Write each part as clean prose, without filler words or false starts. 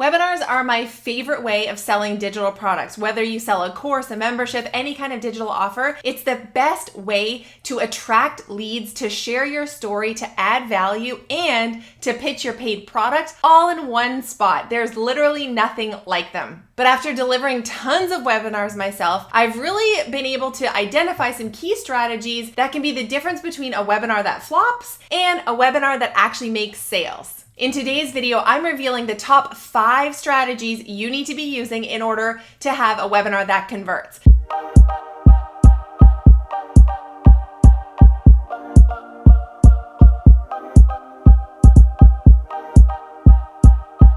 Webinars are my favorite way of selling digital products. Whether you sell a course, a membership, any kind of digital offer, it's the best way to attract leads, to share your story, to add value, and to pitch your paid product all in one spot. There's literally nothing like them. But after delivering tons of webinars myself, I've really been able to identify some key strategies that can be the difference between a webinar that flops and a webinar that actually makes sales. In today's video, I'm revealing the top 5 strategies you need to be using in order to have a webinar that converts.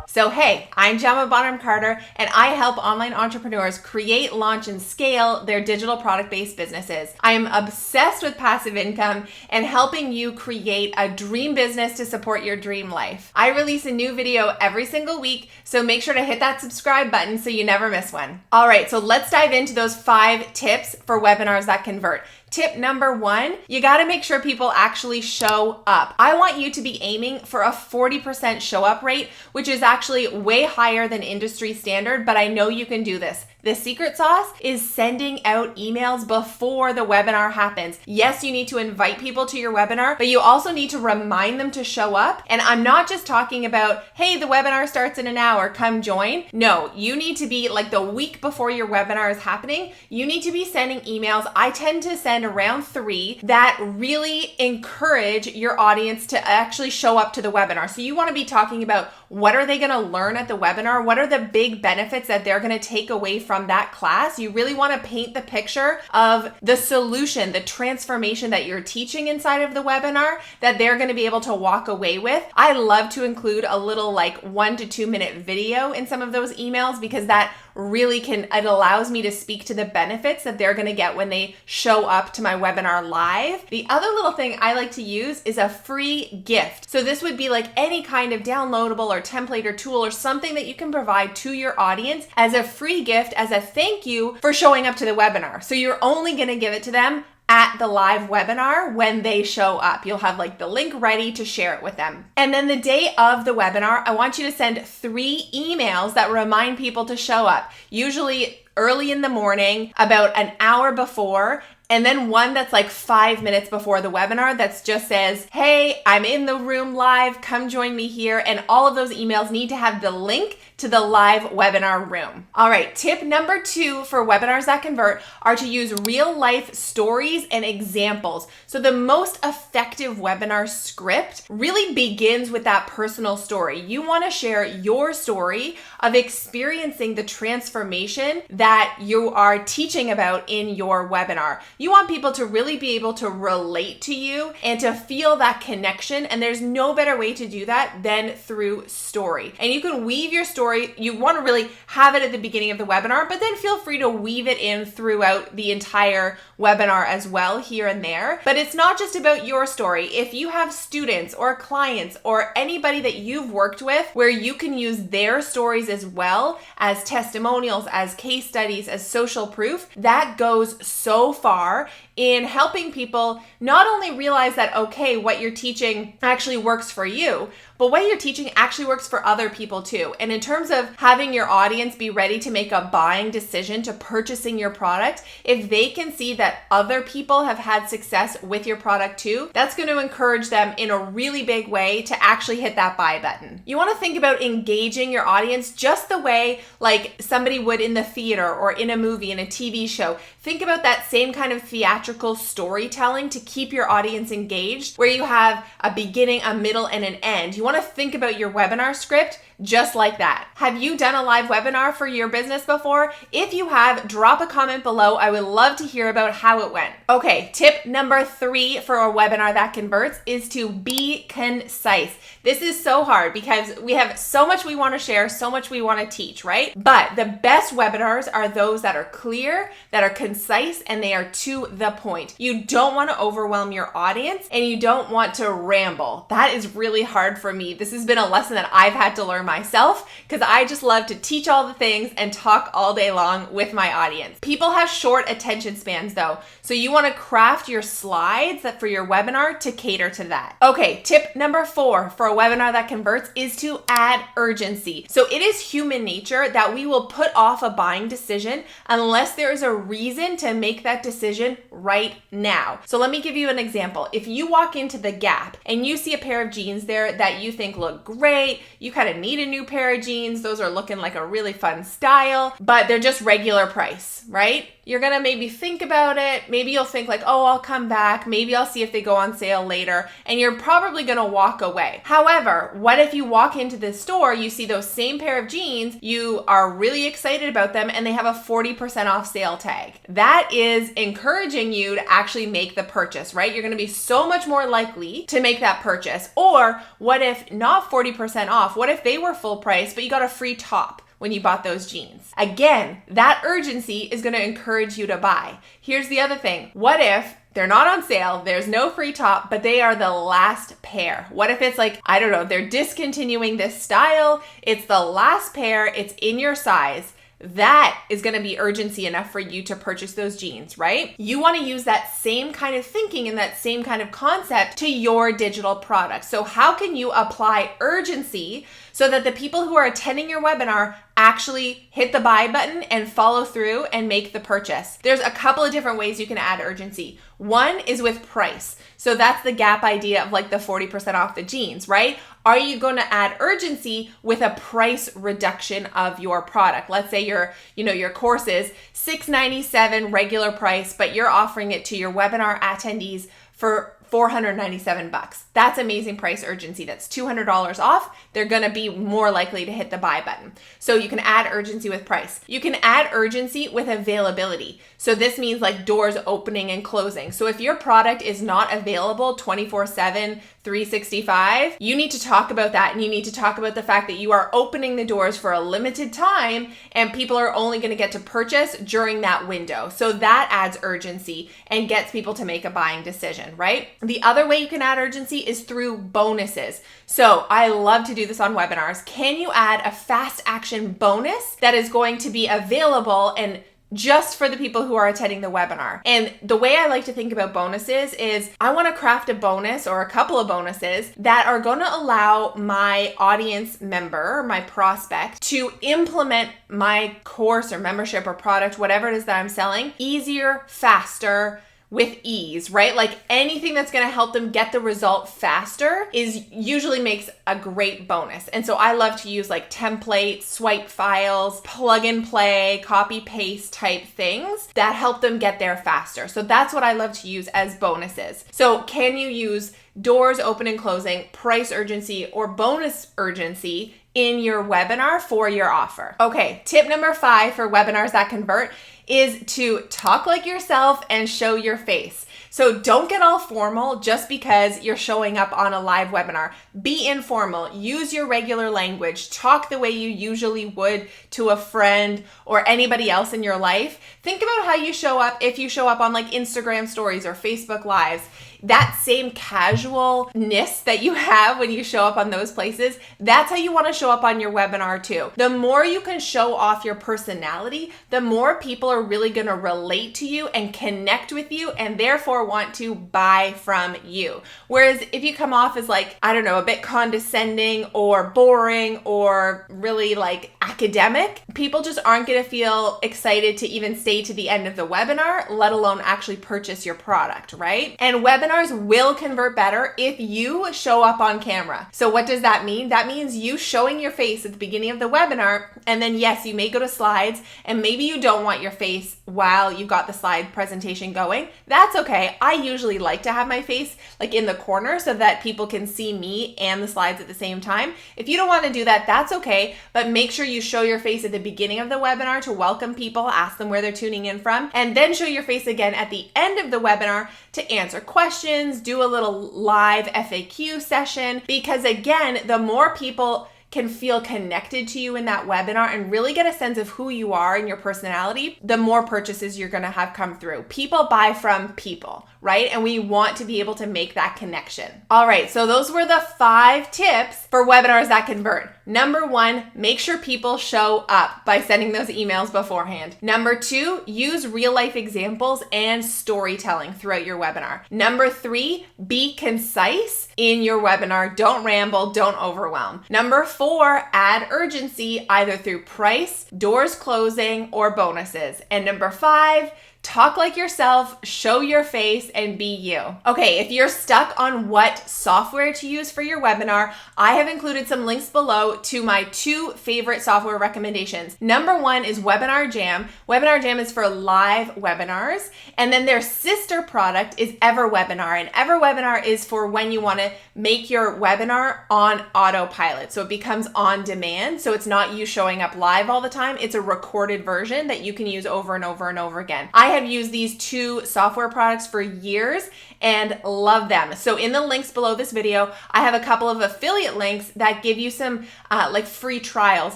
So hey, I'm Gemma Bonham-Carter, and I help online entrepreneurs create, launch, and scale their digital product-based businesses. I am obsessed with passive income and helping you create a dream business to support your dream life. I release a new video every single week, so make sure to hit that subscribe button so you never miss one. All right, so let's dive into those 5 tips for webinars that convert. Tip number 1, you gotta make sure people actually show up. I want you to be aiming for a 40% show up rate, which is actually way higher than industry standard, but I know you can do this. The secret sauce is sending out emails before the webinar happens. Yes, you need to invite people to your webinar, but you also need to remind them to show up. And I'm not just talking about, hey, the webinar starts in an hour, come join. No, you need to be like the week before your webinar is happening, you need to be sending emails. I tend to send around 3 that really encourage your audience to actually show up to the webinar. So you want to be talking about what are they going to learn at the webinar? What are the big benefits that they're going to take away from that class? You really want to paint the picture of the solution, the transformation that you're teaching inside of the webinar that they're going to be able to walk away with. I love to include a little like 1 to 2 minute video in some of those emails because that really it allows me to speak to the benefits that they're going to get when they show up to my webinar live. The other little thing I like to use is a free gift. So this would be like any kind of downloadable or template or tool or something that you can provide to your audience as a free gift, as a thank you for showing up to the webinar. So you're only going to give it to them at the live webinar when they show up. You'll have like the link ready to share it with them. And then the day of the webinar, I want you to send 3 emails that remind people to show up, usually early in the morning, about an hour before, and then one that's like 5 minutes before the webinar that just says, hey, I'm in the room live, come join me here. And all of those emails need to have the link to the live webinar room. All right, tip number 2 for webinars that convert are to use real life stories and examples. So the most effective webinar script really begins with that personal story. You want to share your story of experiencing the transformation that you are teaching about in your webinar. You want people to really be able to relate to you and to feel that connection. And there's no better way to do that than through story. And you can weave your story. You want to really have it at the beginning of the webinar, but then feel free to weave it in throughout the entire webinar as well, here and there. But it's not just about your story. If you have students or clients or anybody that you've worked with where you can use their stories as well as testimonials, as case studies, as social proof, that goes so far in helping people not only realize that, okay, what you're teaching actually works for you, but what you're teaching actually works for other people too. And in terms of having your audience be ready to make a buying decision to purchasing your product, if they can see that other people have had success with your product too, that's going to encourage them in a really big way to actually hit that buy button. You want to think about engaging your audience just the way like somebody would in the theater or in a movie, in a TV show. Think about that same kind of theatrical storytelling to keep your audience engaged, where you have a beginning, a middle, and an end. You want to think about your webinar script just like that. Have you done a live webinar for your business before? If you have, drop a comment below. I would love to hear about how it went. Okay, tip number 3 for a webinar that converts is to be concise. This is so hard because we have so much we want to share, so much we want to teach, right? But the best webinars are those that are clear, that are concise, and they are to the the point. You don't want to overwhelm your audience and you don't want to ramble. That is really hard for me. This has been a lesson that I've had to learn myself because I just love to teach all the things and talk all day long with my audience. People have short attention spans though, so you want to craft your slides for your webinar to cater to that. Okay, tip number 4 for a webinar that converts is to add urgency. So it is human nature that we will put off a buying decision unless there is a reason to make that decision right now. So let me give you an example. If you walk into the Gap and you see a pair of jeans there that you think look great, you kind of need a new pair of jeans, those are looking like a really fun style, but they're just regular price, right? You're gonna maybe think about it. Maybe you'll think like, oh, I'll come back. Maybe I'll see if they go on sale later. And you're probably gonna walk away. However, what if you walk into the store, you see those same pair of jeans, you are really excited about them, and they have a 40% off sale tag? That is encouraging you to actually make the purchase, right? You're gonna be so much more likely to make that purchase. Or what if not 40% off? What if they were full price, but you got a free top when you bought those jeans? Again, that urgency is going to encourage you to buy. Here's the other thing. What if they're not on sale, there's no free top, but they are the last pair? What if it's like, I don't know, they're discontinuing this style, it's the last pair, it's in your size? That is going to be urgency enough for you to purchase those jeans, right? You want to use that same kind of thinking and that same kind of concept to your digital product. So how can you apply urgency so that the people who are attending your webinar actually hit the buy button and follow through and make the purchase? There's a couple of different ways you can add urgency. One is with price. So that's the Gap idea of like the 40% off the jeans, right? Are you going to add urgency with a price reduction of your product? Let's say your course is $697 regular price, but you're offering it to your webinar attendees for $497. That's amazing price urgency. That's $200 off. They're going to be more likely to hit the buy button. So you can add urgency with price. You can add urgency with availability. So this means like doors opening and closing. So if your product is not available 24/7, 365, you need to talk about that, and you need to talk about the fact that you are opening the doors for a limited time and people are only going to get to purchase during that window. So that adds urgency and gets people to make a buying decision, right? The other way you can add urgency is through bonuses. So I love to do this on webinars. Can you add a fast action bonus that is going to be available and just for the people who are attending the webinar? And the way I like to think about bonuses is I want to craft a bonus or a couple of bonuses that are going to allow my audience member, my prospect, to implement my course or membership or product, whatever it is that I'm selling, easier, faster, with ease, right? Like anything that's going to help them get the result faster usually makes a great bonus. And so I love to use like templates, swipe files, plug and play, copy paste type things that help them get there faster. So that's what I love to use as bonuses. So can you use doors open and closing, price urgency, or bonus urgency in your webinar for your offer? Okay, tip number 5 for webinars that convert is to talk like yourself and show your face. So don't get all formal just because you're showing up on a live webinar. Be informal. Use your regular language. Talk the way you usually would to a friend or anybody else in your life. Think about how you show up if you show up on like Instagram stories or Facebook Lives. That same casualness that you have when you show up on those places, that's how you want to show up on your webinar too. The more you can show off your personality, the more people are really going to relate to you and connect with you and therefore want to buy from you. Whereas if you come off as like, I don't know, a bit condescending or boring or really like academic, people just aren't going to feel excited to even stay to the end of the webinar, let alone actually purchase your product, right? And webinars will convert better if you show up on camera. So what does that mean? That means you showing your face at the beginning of the webinar, and then yes, you may go to slides, and maybe you don't want your face while you've got the slide presentation going. That's okay. I usually like to have my face like in the corner so that people can see me and the slides at the same time. If you don't want to do that, that's okay, but make sure you show your face at the beginning of the webinar to welcome people, ask them where they're tuning in from, and then show your face again at the end of the webinar to answer questions, do a little live FAQ session, because again, the more people can feel connected to you in that webinar and really get a sense of who you are and your personality, the more purchases you're going to have come through. People buy from people, right? And we want to be able to make that connection. All right, so those were the 5 tips for webinars that convert. Number 1, make sure people show up by sending those emails beforehand. Number 2, use real life examples and storytelling throughout your webinar. Number 3, be concise in your webinar. Don't ramble, don't overwhelm. Number 4, add urgency either through price, doors closing, or bonuses. And number 5, talk like yourself, show your face, and be you. Okay, if you're stuck on what software to use for your webinar, I have included some links below to my 2 favorite software recommendations. Number 1 is WebinarJam. WebinarJam is for live webinars, and then their sister product is EverWebinar, and EverWebinar is for when you want to make your webinar on autopilot, so it becomes on demand, so it's not you showing up live all the time. It's a recorded version that you can use over and over and over again. I have used these 2 software products for years and love them. So in the links below this video, I have a couple of affiliate links that give you some like free trials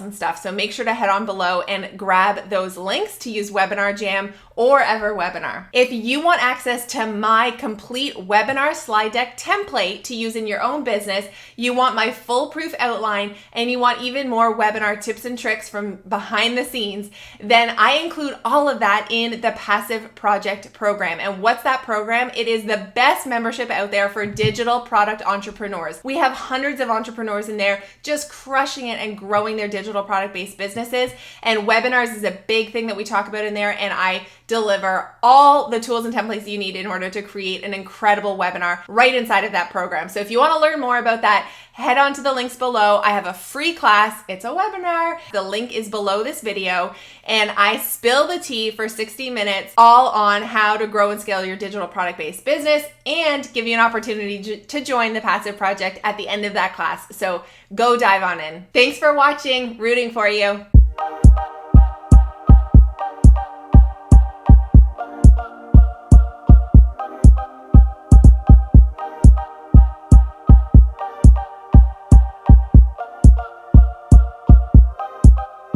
and stuff. So make sure to head on below and grab those links to use WebinarJam or EverWebinar. If you want access to my complete webinar slide deck template to use in your own business, you want my foolproof outline, and you want even more webinar tips and tricks from behind the scenes, then I include all of that in the Passive Project program. And what's that program? It is the best membership out there for digital product entrepreneurs. We have hundreds of entrepreneurs in there just crushing it and growing their digital product-based businesses. And webinars is a big thing that we talk about in there, and I deliver all the tools and templates you need in order to create an incredible webinar right inside of that program. So if you want to learn more about that, head on to the links below. I have a free class. It's a webinar. The link is below this video, and I spill the tea for 60 minutes all on how to grow and scale your digital product-based business and give you an opportunity to join the Passive Project at the end of that class. So go dive on in. Thanks for watching. Rooting for you.